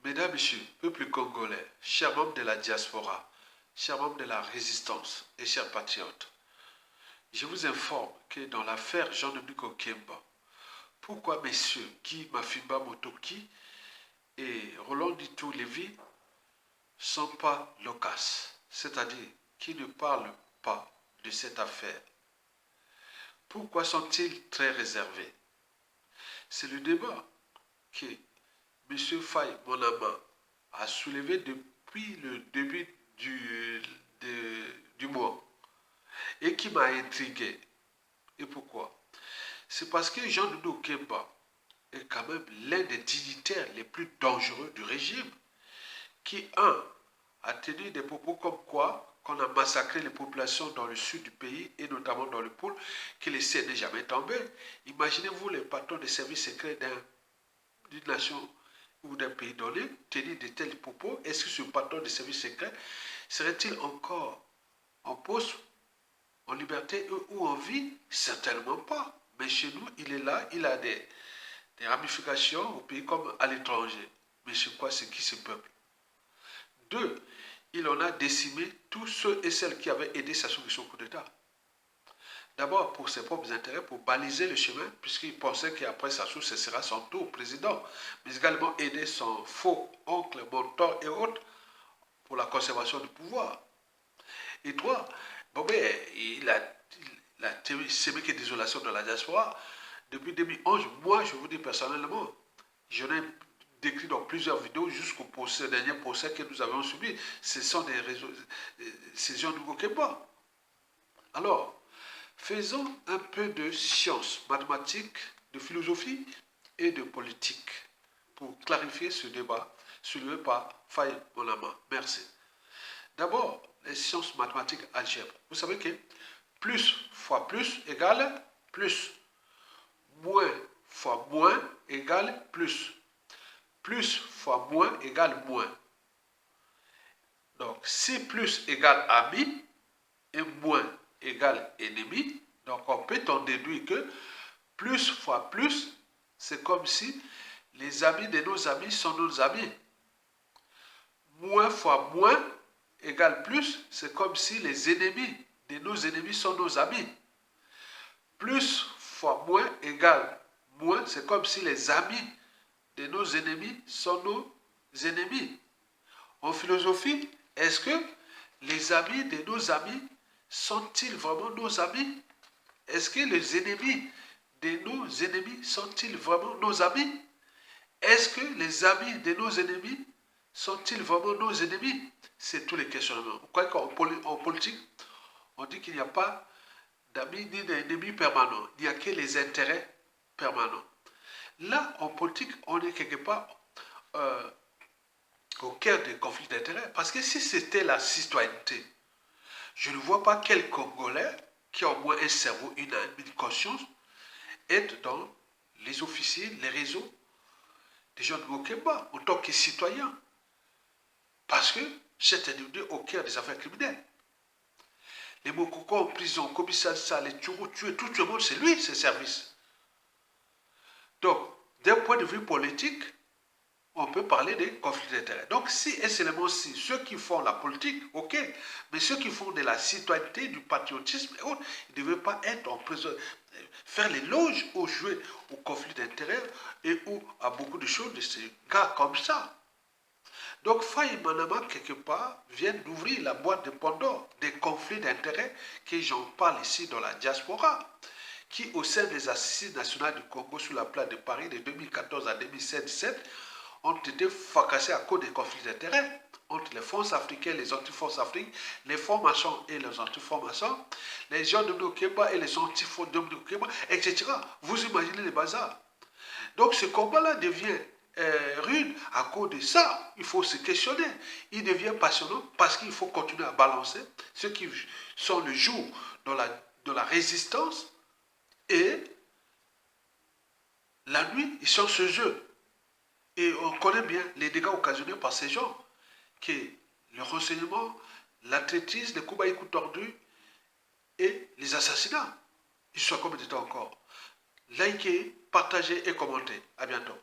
Mesdames, Messieurs, peuple congolais, chers membres de la diaspora, chers membres de la résistance et chers patriotes, je vous informe que dans l'affaire Jean-Dominique Okemba, pourquoi messieurs Guy Mafimba Motoki et Roland Dito Lévy ne sont pas loquaces, c'est-à-dire qui ne parlent pas de cette affaire? Pourquoi sont-ils très réservés? C'est le débat que M. Faye Monama a soulevé depuis le début du mois et qui m'a intrigué. Et pourquoi? C'est parce que Jean-Dominique Okemba est quand même l'un des dignitaires les plus dangereux du régime qui, a tenu des propos comme quoi qu'on a massacré les populations dans le sud du pays et notamment dans le pôle, que le ciel n'est jamais tombé. Imaginez-vous les patrons des services secrets d'une nation ou d'un pays donné tenir de tels propos. Est-ce que ce patron des services secrets serait-il encore en poste, en liberté ou en vie? Certainement pas. Mais chez nous, il est là, il a des ramifications au pays comme à l'étranger. Mais c'est quoi, c'est qui ce peuple? Deux, il en a décimé tous ceux et celles qui avaient aidé Sassou Nguesso au coup d'État. D'abord pour ses propres intérêts, pour baliser le chemin, puisqu'il pensait qu'après Sassou, ce sera son tour président, mais également aider son faux oncle, mentor et autres pour la conservation du pouvoir. Et trois, bon, ben, il a sémé que désolation dans la diaspora. Depuis 2011, moi, je vous dis personnellement, j'en ai décrit dans plusieurs vidéos jusqu'au dernier procès que nous avons subi. Ce sont des réseaux, ces gens du Okemba. Alors, faisons un peu de sciences, mathématiques, de philosophie et de politique pour clarifier ce débat soulevé par Faye Monama. Merci. D'abord, les sciences mathématiques algèbre. Vous savez que plus fois plus égale plus. Moins fois moins égale plus. Plus fois moins égale moins. Donc, si plus égale ami et moins égale ennemi, donc on peut en déduire que plus fois plus, c'est comme si les amis de nos amis sont nos amis. Moins fois moins égale plus, c'est comme si les ennemis de nos ennemis sont nos amis. Plus fois moins égale moins, c'est comme si les amis de nos ennemis sont nos ennemis. En philosophie, est-ce que les amis de nos amis sont-ils vraiment nos amis? Est-ce que les ennemis de nos ennemis sont-ils vraiment nos amis? Est-ce que les amis de nos ennemis sont-ils vraiment nos ennemis? C'est tous les questionnements. Vous croyez qu'en politique, on dit qu'il n'y a pas d'amis ni d'ennemis permanents. Il n'y a que les intérêts permanents. Là, en politique, on est quelque part au cœur des conflits d'intérêts. Parce que si c'était la citoyenneté, je ne vois pas quel Congolais qui a au moins un cerveau, une conscience, être dans les officiers, les réseaux des gens de Okemba en tant que citoyens. Parce que cet individu est au cœur des affaires criminelles. Les Mokoko en prison, commissariat, les Tchourou, tuer tout le monde, c'est lui, ses services. Donc, d'un point de vue politique, on peut parler des conflits d'intérêts. Donc, si et seulement si ceux qui font la politique, ok, mais ceux qui font de la citoyenneté, du patriotisme et autres, ils ne devaient pas être en prison, faire l'éloge ou jouer au conflit d'intérêts et ou à beaucoup de choses de ces gars comme ça. Donc, Faye Monama, quelque part, vient d'ouvrir la boîte de Pandore des conflits d'intérêts que j'en parle ici dans la diaspora, qui, au sein des assises nationales du Congo sur la place de Paris de 2014 à 2017, ont été fracassés à cause des conflits d'intérêts entre les forces africaines et les anti-forces africaines, les francs-maçons et les anti-francs-maçons, les gens de Okemba et les anti-forces de Okemba, etc. Vous imaginez les bazars. Donc ce combat-là devient rude à cause de ça. Il faut se questionner. Il devient passionnant parce qu'il faut continuer à balancer ceux qui sont le jour dans la résistance et la nuit, ils sont ce jeu. Et on connaît bien les dégâts occasionnés par ces gens, que le renseignement, la traîtrise, les coups bas coups tordus et les assassinats. Ils sont combien de temps encore? Likez, partagez et commentez. À bientôt.